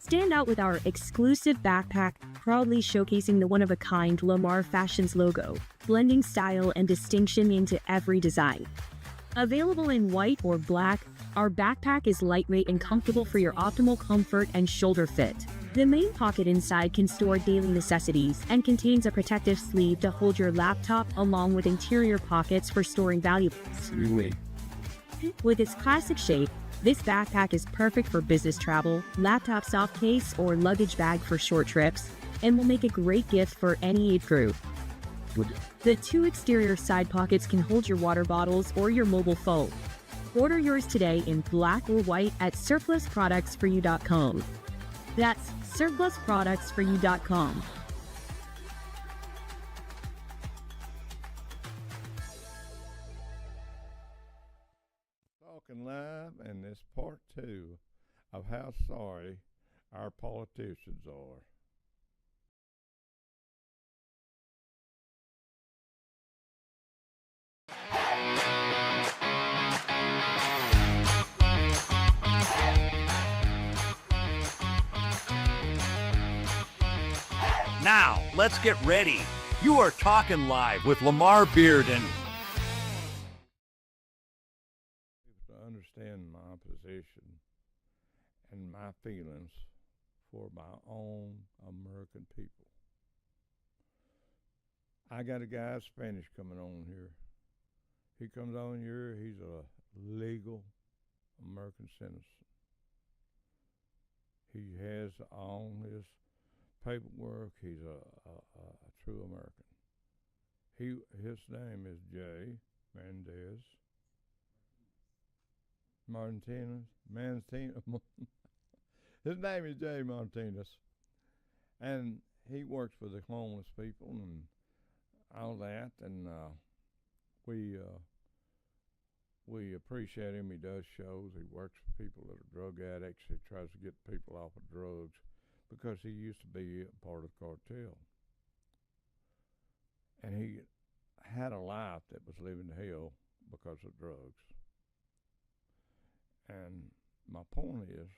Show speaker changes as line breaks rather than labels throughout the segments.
Stand out with our exclusive backpack, proudly showcasing the one-of-a-kind Lamar Fashions logo, blending style and distinction into every design. Available in white or black, our backpack is lightweight and comfortable for your optimal comfort and shoulder fit. The main pocket inside can store daily necessities and contains a protective sleeve to hold your laptop along with interior pockets for storing valuables. With its classic shape, this backpack is perfect for business travel, laptop soft case, or luggage bag for short trips, and will make a great gift for any age group. The two exterior side pockets can hold your water bottles or your mobile phone. Order yours today in black or white at surplusproductsforyou.com. That's surplusproductsforyou.com.
Talkin Live, and this part 2 of how sorry our politicians are.
Now, let's get ready. You are Talkin Live with Lamar Bearden.
To understand my position and my feelings for my own American people. I got a guy Spanish coming on here. He comes on here, he's a legal American citizen. He has on his paperwork, he's a true American. His name is Jay Mendez. Martinez. His name is Jay Martinez. And he works for the homeless people and all that, and we appreciate him. He does shows. He works for people that are drug addicts. He tries to get people off of drugs because he used to be a part of the cartel. And he had a life that was living hell because of drugs. And my point is,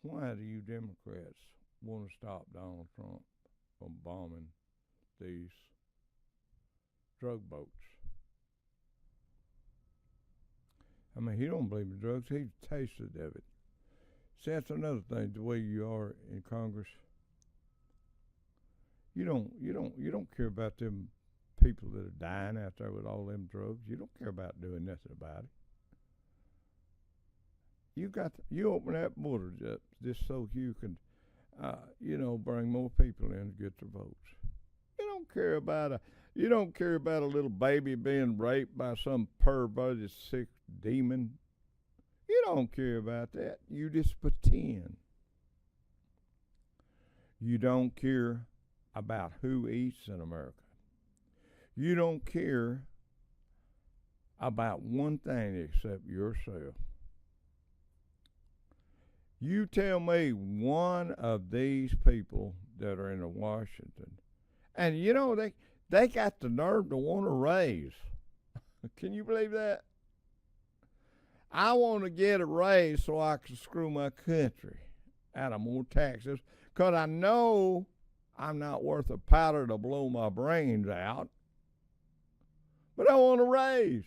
why do you Democrats want to stop Donald Trump from bombing these drug boats? I mean, he don't believe in drugs. He's tasted of it. See, that's another thing, the way you are in Congress. You don't care about them people that are dying out there with all them drugs. You don't care about doing nothing about it. You open that border just so you can, bring more people in to get their votes. You don't care about a little baby being raped by some perverted sick demon. You don't care about that. You just pretend. You don't care about who eats in America. You don't care about one thing except yourself. You tell me one of these people that are in Washington, and they got the nerve to want to raise. Can you believe that? I want to get a raise so I can screw my country out of more taxes, because I know I'm not worth a powder to blow my brains out. But I want a raise.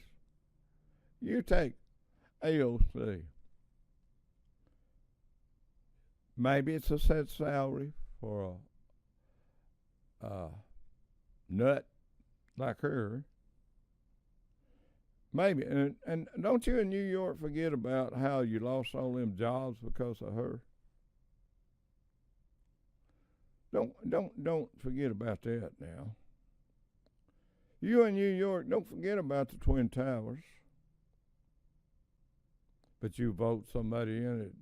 You take AOC. Maybe it's a set salary for a nut like her. Maybe. And don't you in New York forget about how you lost all them jobs because of her? Don't forget about that now. You in New York, don't forget about the Twin Towers. But you vote somebody in that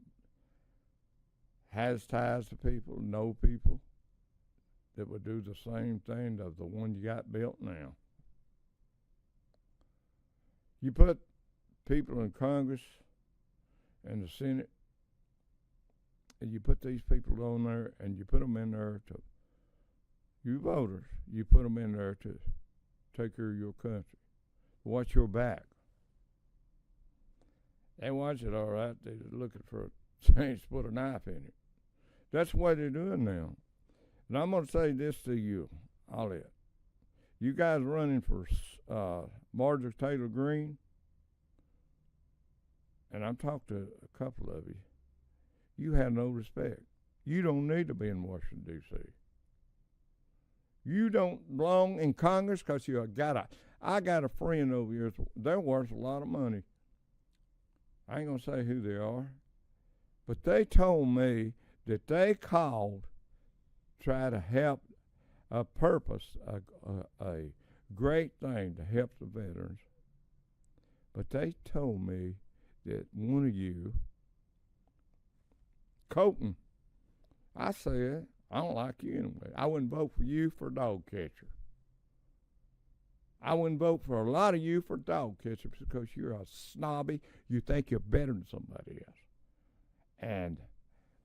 has ties to people, know people that would do the same thing as the one you got built now. You put people in Congress and the Senate, and you put these people on there, and you put them in there to, you voters, you put them in there to take care of your country, watch your back. They watch it all right. They're looking for a chance to put a knife in it. That's the way they're doing now. And I'm going to say this to you, Ollie. You guys running for Marjorie Taylor Greene, and I've talked to a couple of you, you have no respect. You don't need to be in Washington, D.C. You don't belong in Congress because I got a friend over here. They're worth a lot of money. I ain't going to say who they are, but they told me that they called try to help a purpose, a great thing to help the veterans. But they told me that one of you, Colton, I said, I don't like you anyway. I wouldn't vote for you for dog catcher. I wouldn't vote for a lot of you for dog catchers because you're a snobby. You think you're better than somebody else. And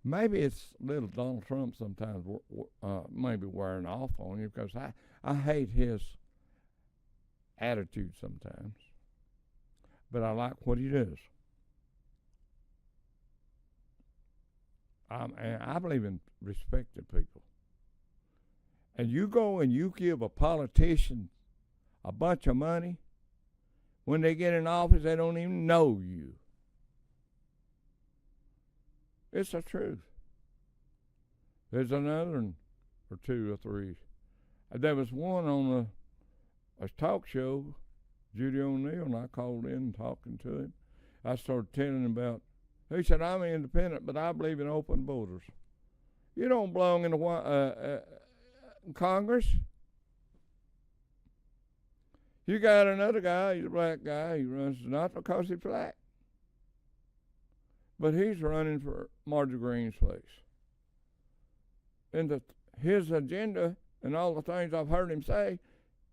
maybe it's little Donald Trump sometimes maybe wearing off on you because I hate his attitude sometimes. But I like what he does. And I believe in respecting people. And you go and you give a politician a bunch of money, when they get in office, they don't even know you. It's the truth. There's another one or two or three. There was one on a talk show, Judy O'Neill, and I called in and talking to him. I started telling him about, he said, I'm independent, but I believe in open borders. You don't belong in the Congress. You got another guy, he's a black guy, he runs not because he's black, but he's running for Marjorie Greene's place. And his agenda and all the things I've heard him say,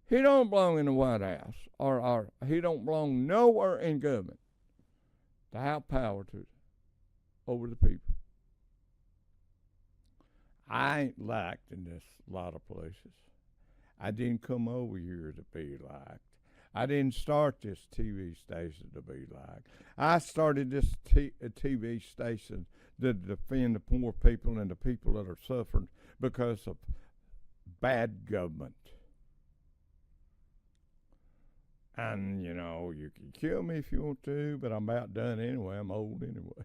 he don't belong in the White House, or he don't belong nowhere in government to have power over the people. I ain't liked in this lot of places. I didn't come over here to be liked. I didn't start this TV station to be liked. I started this TV station to defend the poor people and the people that are suffering because of bad government. And, you know, you can kill me if you want to, but I'm about done anyway. I'm old anyway.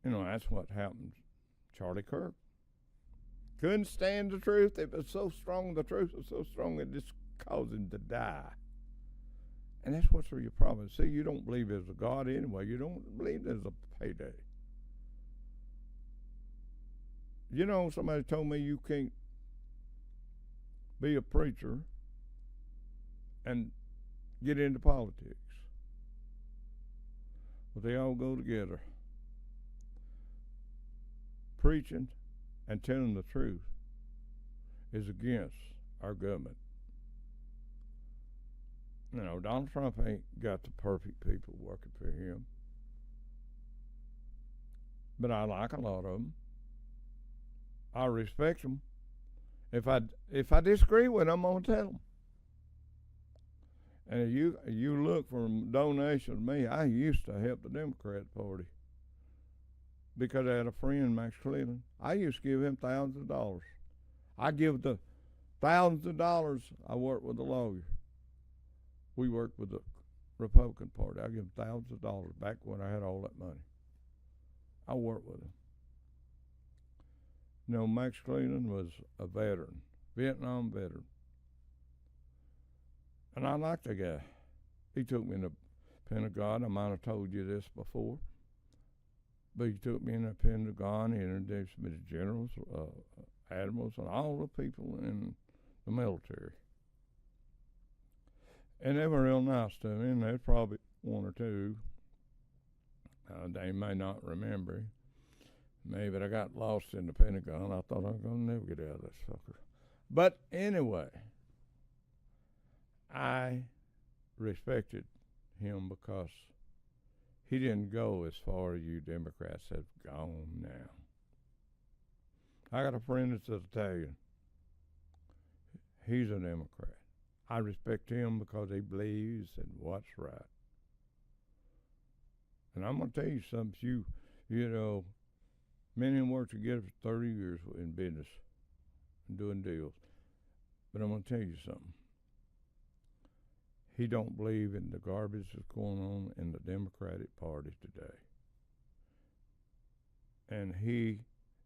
You know, that's what happened to Charlie Kirk. Couldn't stand the truth. It was so strong, the truth was so strong, it just caused him to die. And that's what's your problem. See, you don't believe there's a God anyway. You don't believe there's a payday. You know, somebody told me you can't be a preacher and get into politics. But they all go together. Preaching and telling the truth is against our government. You know, Donald Trump ain't got the perfect people working for him. But I like a lot of them. I respect them. If I disagree with them, I'm going to tell them. And if you look for donations to me, I used to help the Democrat Party because I had a friend, Max Cleveland. I used to give him thousands of dollars. I give the thousands of dollars. I worked with a lawyer. We worked with the Republican Party. I give him thousands of dollars back when I had all that money. I worked with him. You know, Max Cleveland was a veteran, Vietnam veteran. And I liked the guy. He took me in the Pentagon. I might have told you this before. But he took me in the Pentagon. He introduced me to generals, admirals, and all the people in the military. And they were real nice to me, and there's probably one or two. They may not remember me, but I got lost in the Pentagon. I thought I was going to never get out of this sucker. But anyway, I respected him because he didn't go as far as you Democrats have gone now. I got a friend that's Italian. He's a Democrat. I respect him because he believes in what's right. And I'm going to tell you something. You know, me and him worked together for 30 years in business and doing deals. But I'm going to tell you something. He don't believe in the garbage that's going on in the Democratic Party today. And he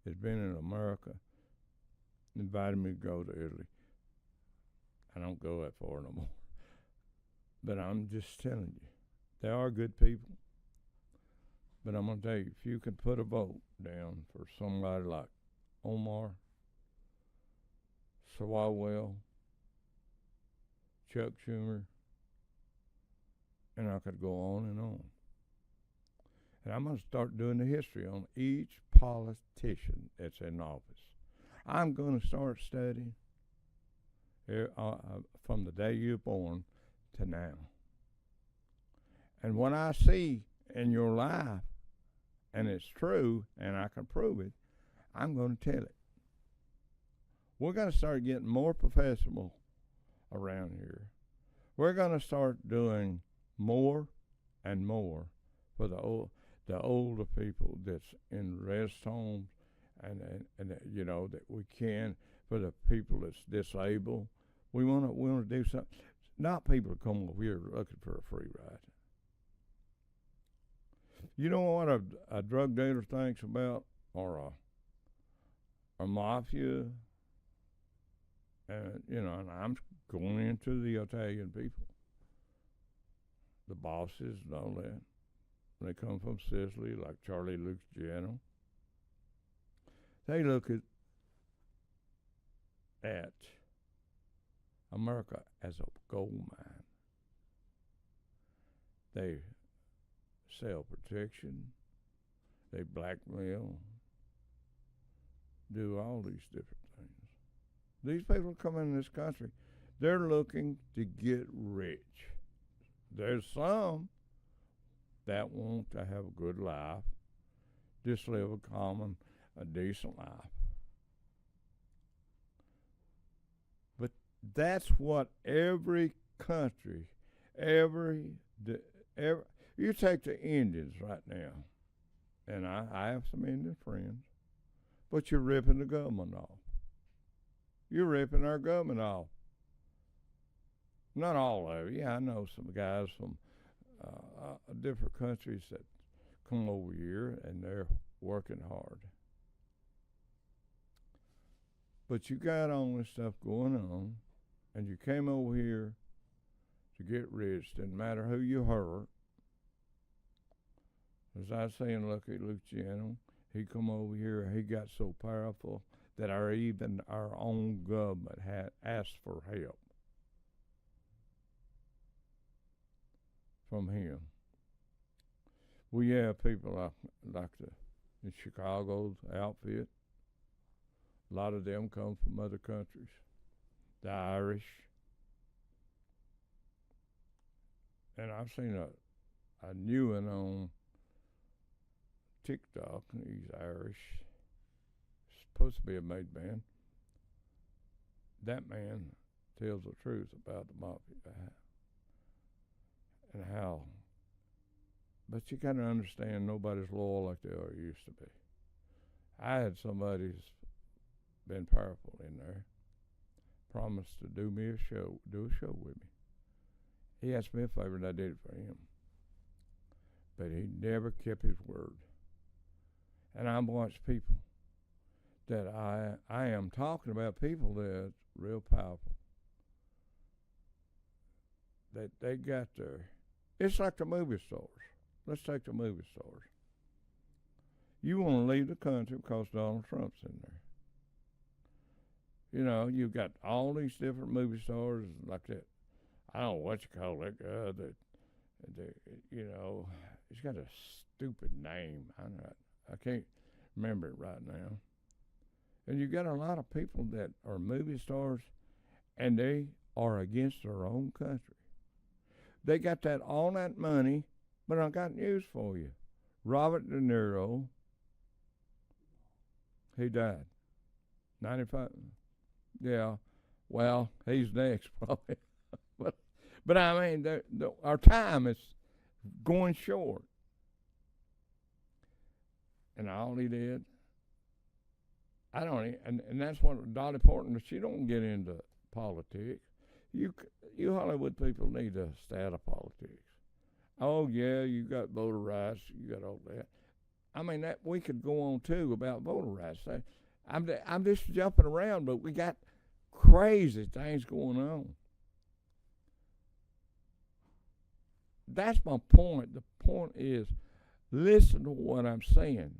has been in America, invited me to go to Italy. I don't go that far no more. But I'm just telling you, they are good people. But I'm going to tell you, if you can put a vote down for somebody like Omar, Swalwell, Chuck Schumer, and I could go on and on. And I'm going to start doing the history on each politician that's in office. I'm going to start studying from the day you're born to now. And what I see in your life, and it's true, and I can prove it, I'm going to tell it. We're going to start getting more professional around here. We're going to start doing more and more for the older people that's in rest homes, and you know, that we can, for the people that's disabled. We want to do something. Not people to come over here looking for a free ride. You know what a drug dealer thinks about, or a mafia, and you know, and I'm going into the Italian people, the bosses and all that. They come from Sicily, like Charlie Luciano. They look at America as a gold mine. They sell protection. They blackmail. Do all these different things. These people come in this country, they're looking to get rich. There's some that want to have a good life, just live a decent life. But that's what every country, you take the Indians right now, and I have some Indian friends, but you're ripping the government off. You're ripping our government off. Not all of it. Yeah, I know some guys from different countries that come over here and they're working hard. But you got all this stuff going on, and you came over here to get rich. Didn't matter who you hurt. As I was saying, look at Luciano. He come over here, he got so powerful that our own government had asked for help from him. We have people like in Chicago's outfit. A lot of them come from other countries. The Irish. And I've seen a new one on TikTok. He's Irish. Supposed to be a made man. That man tells the truth about the mafia and how. But you kind of understand nobody's loyal like they used to be. I had somebody who's been powerful in there, promised to do a show with me. He asked me a favor and I did it for him. But he never kept his word. And I've watched people that I am talking about, people that's real powerful. That they got their, it's like the movie stars. Let's take the movie stars. You want to leave the country because Donald Trump's in there. You know, you've got all these different movie stars like that. I don't know what you call that guy that you know, he's got a stupid name. I can't remember it right now. And you got a lot of people that are movie stars, and they are against their own country. They got all that money, but I got news for you. Robert De Niro, he died. 95. Yeah, well, he's next probably. but I mean, our time is going short. and all he did. I don't, and that's what Dolly Parton. She don't get into politics. You Hollywood people need to stay out of politics. Oh yeah, you got voter rights, you got all that. I mean, that we could go on too about voter rights. I'm just jumping around, but we got crazy things going on. That's my point. The point is, listen to what I'm saying.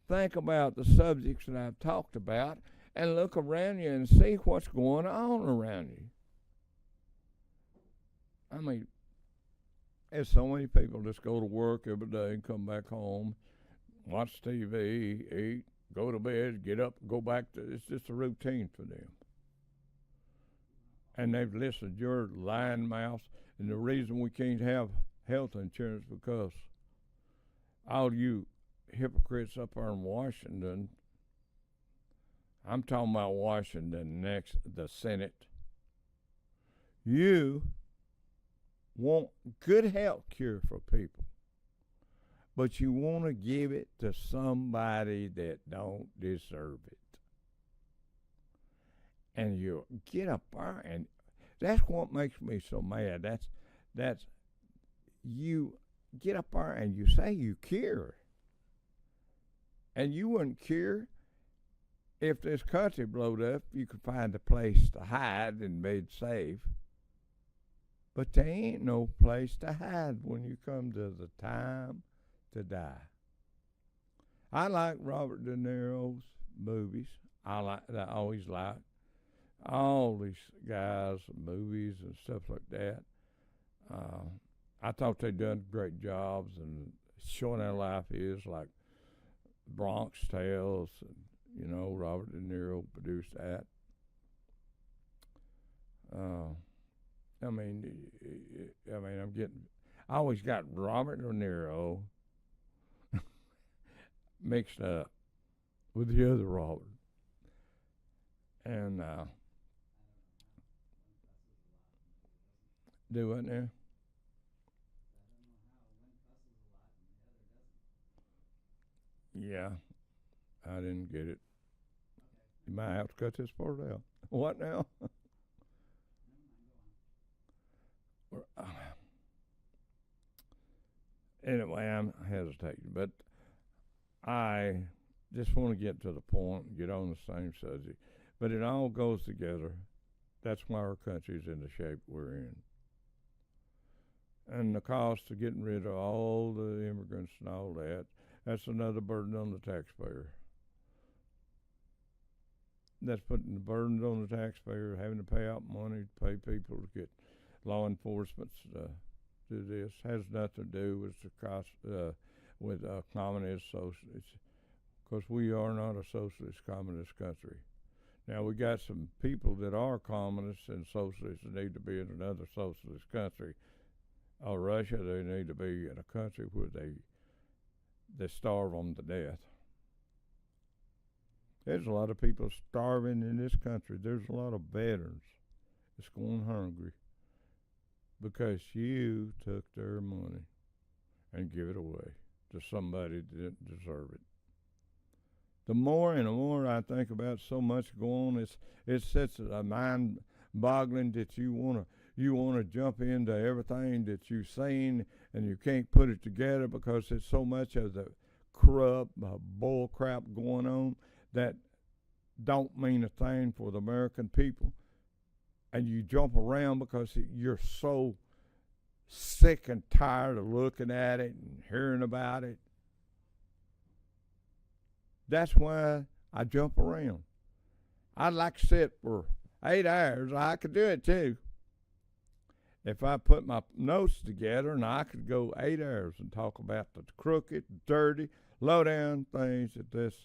Think about the subjects that I've talked about and look around you and see what's going on around you. I mean, there's so many people just go to work every day and come back home, watch TV, eat, go to bed, get up, go back to, it's just a routine for them. And they've listened to your lying mouths, and the reason we can't have health insurance because all you hypocrites up there in Washington, I'm talking about Washington next, the Senate, you want good health care for people, but you want to give it to somebody that don't deserve it. And you get up there, and that's what makes me so mad. That's you get up there and you say you care. And you wouldn't care if this country blowed up, you could find a place to hide and be safe. But there ain't no place to hide when you come to the time to die. I like Robert De Niro's movies. I always like all these guys, movies and stuff like that. I thought they done great jobs and showing their life is like Bronx Tales, and, you know, Robert De Niro produced that. I always got Robert De Niro mixed up with the other Robert. And, do it now? Yeah, I didn't get it. You might have to cut this part out. What now? Anyway, I'm hesitating, but I just want to get to the point and get on the same subject. But it all goes together. That's why our country's in the shape we're in. And the cost of getting rid of all the immigrants and all that, that's another burden on the taxpayer. That's putting the burden on the taxpayer, having to pay out money to pay people to get law enforcement to do this. Has nothing to do with the cost with communist socialists, because we are not a socialist communist country. Now we got some people that are communists and socialists that need to be in another socialist country. Or Russia, they need to be in a country where they starve them to death. There's a lot of people starving in this country. There's a lot of veterans that's going hungry because you took their money and give it away to somebody that didn't deserve it. The more and the more I think about so much going on, it's such a mind-boggling that you want to jump into everything that you've seen and you can't put it together because there's so much of the corrupt bull crap going on that don't mean a thing for the American people. And you jump around because you're so sick and tired of looking at it and hearing about it. That's why I jump around. I'd like to sit for 8 hours. I could do it too. If I put my notes together, and I could go 8 hours and talk about the crooked, dirty, low-down things that this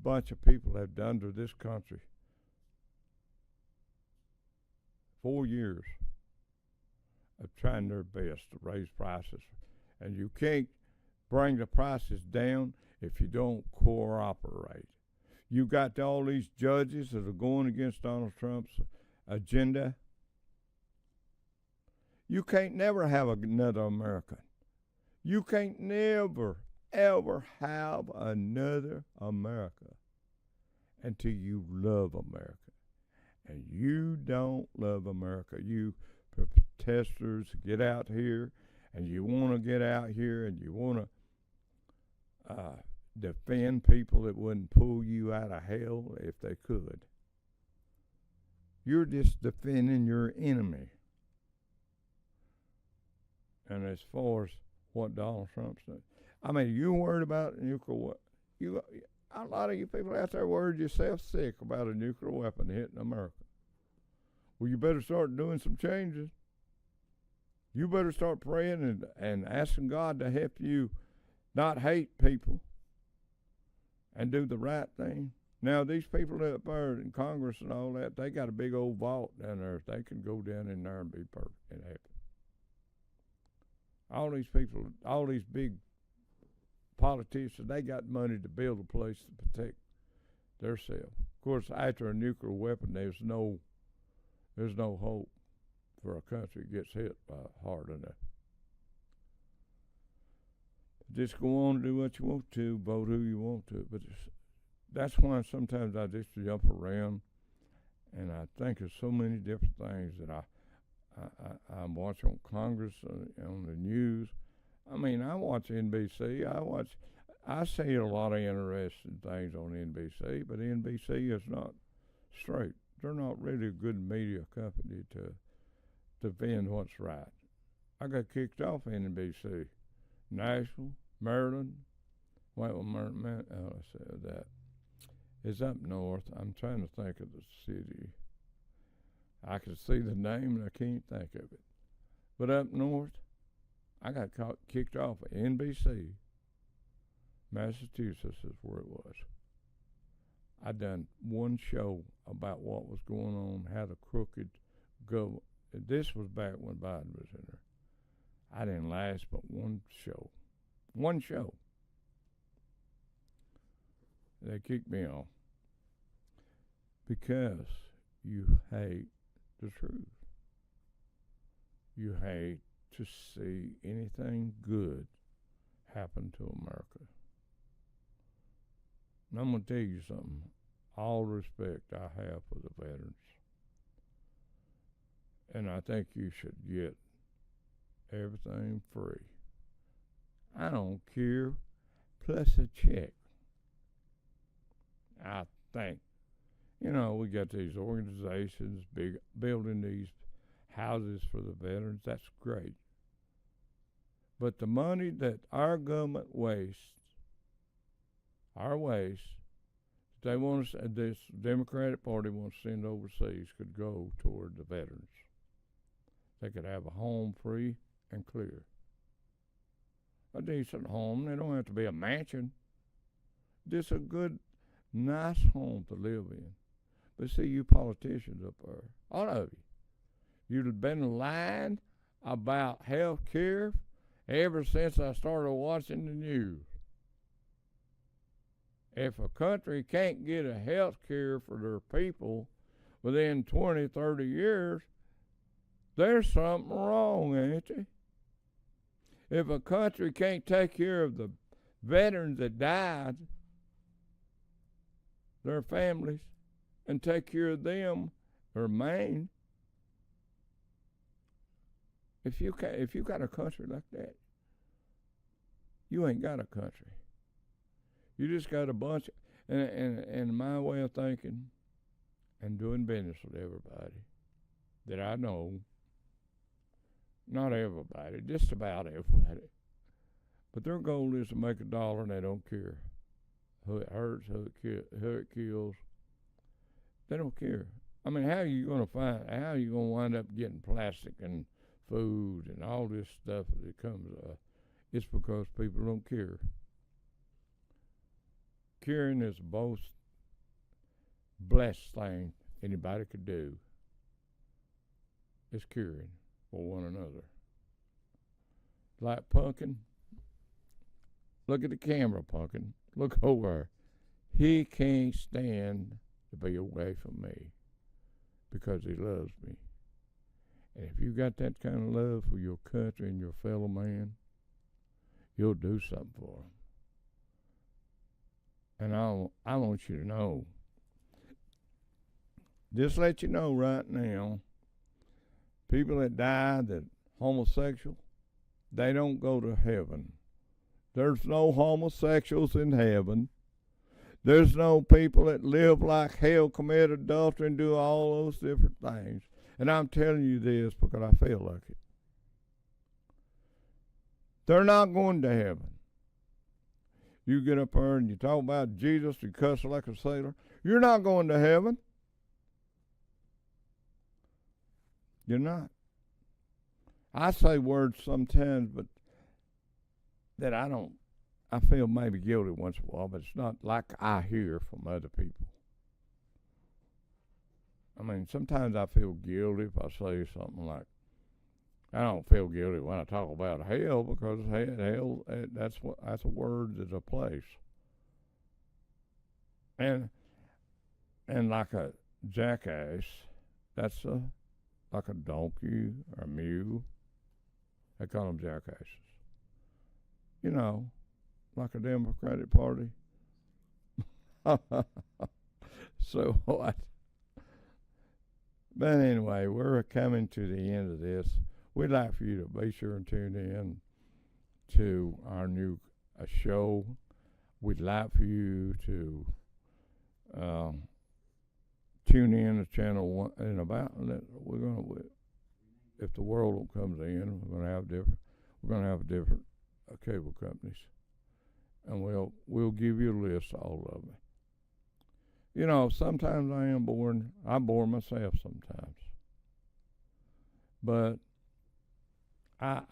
bunch of people have done to this country. 4 years of trying their best to raise prices. And you can't bring the prices down if you don't cooperate. You got all these judges that are going against Donald Trump's agenda. You can't never have another American. You can't never, ever have another America until you love America. And you don't love America. You protesters get out here, and you want to get out here, and you want to defend people that wouldn't pull you out of hell if they could. You're just defending your enemy. And as far as what Donald Trump's doing, I mean, you worried about nuclear weapon. A lot of you people out there worried yourself sick about a nuclear weapon hitting America. Well, you better start doing some changes. You better start praying and asking God to help you not hate people and do the right thing. Now, these people up there in Congress and all that, they got a big old vault down there. They can go down in there and be perfect and happy. All these people, all these big politicians, they got money to build a place to protect themselves. Of course, after a nuclear weapon, there's no hope for a country that gets hit by hard enough. Just go on and do what you want to, vote who you want to. But that's why sometimes I just jump around, and I think of so many different things that I watch on Congress, on the news. I mean, I watch NBC. I see a lot of interesting things on NBC, but NBC is not straight. They're not really a good media company to defend what's right. I got kicked off NBC. Nashville, Maryland. Maryland, I said that. It's up north. I'm trying to think of the city. I can see the name and I can't think of it. But up north, I got kicked off of NBC. Massachusetts is where it was. I done one show about what was going on, how the crooked government. This was back when Biden was in there. I didn't last but one show. One show. They kicked me off because you hate the truth. You hate to see anything good happen to America. And I'm going to tell you something. All respect I have for the veterans. And I think you should get everything free. I don't care, plus a check. I think. You know, we got these organizations building these houses for the veterans. That's great. But the money that our government wastes, they want us, this Democratic Party wants to send overseas, could go toward the veterans. They could have a home free and clear. A decent home. They don't have to be a mansion. Just a good, nice home to live in. But see, you politicians up there, all of you, you've been lying about health care ever since I started watching the news. If a country can't get a health care for their people within 20, 30 years, there's something wrong, ain't there? If a country can't take care of the veterans that died, their families, and take care of them, their main, if you got a country like that, you ain't got a country. You just got a bunch of, and my way of thinking and doing business with everybody that I know, not everybody, just about everybody, but their goal is to make $1 and they don't care who it hurts, who it kills. They don't care. I mean, how are you going to wind up getting plastic and food and all this stuff that comes up? It's because people don't care. Caring is the most blessed thing anybody could do. It's caring for one another. Like Pumpkin. Look at the camera, Pumpkin. Look over. He can't stand to be away from me because he loves me. And if you got that kind of love for your country and your fellow man, you'll do something for him. And I want you to know, just let you know right now, people that die that homosexual, they don't go to heaven. There's no homosexuals in heaven. There's no people that live like hell, commit adultery, and do all those different things. And I'm telling you this because I feel like it. They're not going to heaven. You get up there and you talk about Jesus, you cuss like a sailor. You're not going to heaven. You're not. I say words sometimes, but that I feel maybe guilty once in a while, but it's not like I hear from other people. I mean, sometimes I feel guilty if I say something like, I don't feel guilty when I talk about hell, because hell, that's a word, that's a place. And like a jackass, that's like a donkey or a mule. They call them jackasses. You know, like a Democratic Party. So what? But anyway, we're coming to the end of this. We'd like for you to be sure and tune in to our new show. We'd like for you to tune in to channel 1 in about. We're gonna, if the world comes in, we're gonna have different cable companies, and we'll give you a list of all of them. You know, sometimes I am boring. I bore myself sometimes, but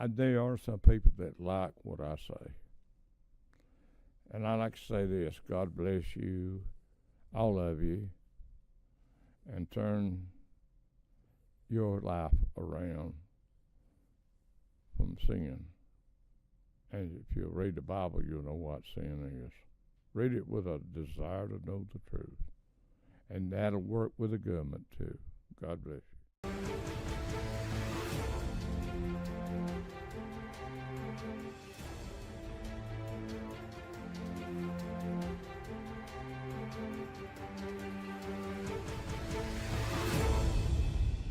there are some people that like what I say. And I like to say this: God bless you, all of you, and turn your life around from sin. And if you read the Bible, you'll know what sin is. Read it with a desire to know the truth. And that'll work with the government too. God bless you.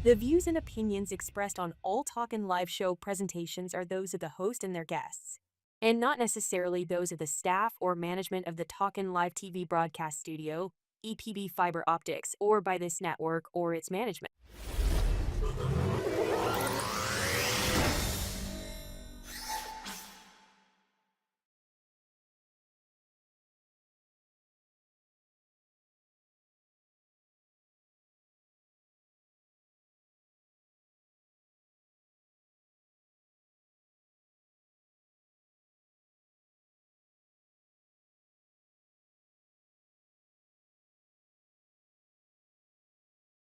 The views and opinions expressed on all Talkin Live Show presentations are those of the host and their guests, and not necessarily those of the staff or management of the Talkin Live TV broadcast studio, EPB Fiber Optics, or by this network or its management.